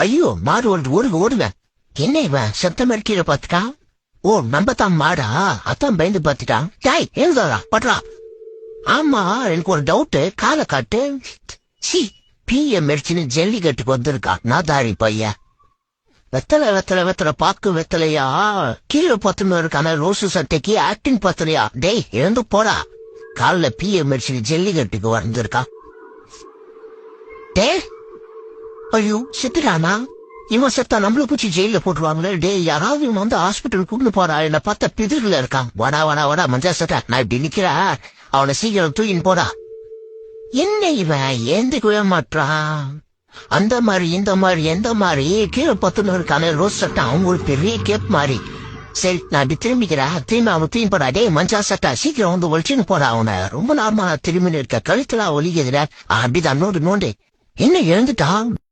ஐயோ மாடு ஓடுவேன். என்ன இவன் சத்தம் கீழே பாத்துட்டான். ஓ நம்ம தான் மாடா, அதான் பயந்து பாத்துட்டான். டாய் எழுதாடா பட்றா. ஆமா எனக்கு ஒரு டவுட், காலை காட்டு. சி பிஎம் மெடிச்சின்னு ஜல்லிக்கட்டுக்கு வந்திருக்கான் நாதாரி பையன். வெத்தலை பாக்கு வெத்தலையா, கீழே பத்துன்னு இருக்கான ரோசு சட்டைக்கு ஆக்டிங் பத்தலையா. டேய் எழுந்து போடா, காலில் பிஎம் மெடிச்சின்னு ஜல்லிக்கட்டுக்கு வந்திருக்கான். டே ஐயோ செத்துட்டானா? இவன் செத்தா நம்மள பூச்சி ஜெயில போட்டுருவாங்களே. டே யாராவது இவன் வந்து ஹாஸ்பிட்டல் கூட்டு போறா, என்ன பார்த்தா பிதிர்ல இருக்கான். வாடா மஞ்சா சட்டா, நான் இப்படி நிக்கிறா, அவனை சீக்கிரம் தூக்கின்னு போடா. என்ன இவன் ஏந்துக்கவே மாட்டான்? அந்த மாதிரி இந்த மாதிரி எந்த மாதிரி கீழே பத்துன்னு இருக்கான ரோஸ் சட்டா, அவங்க ஒரு பெரிய கேப் மாதிரி. சரி நான் இப்படி திரும்பிக்கிறேன், திரும்பி அவனை தூக்கி போடா. டே மஞ்சா சட்டா சீக்கிரம் வந்து ஒழிச்சுன்னு போடா அவனை. ரொம்ப நார்மலா திரும்பின்னு இருக்க, கழுத்துல ஒலிக்குதுல. அப்படிதான் நோண்டு என்ன எழுந்துட்டான்.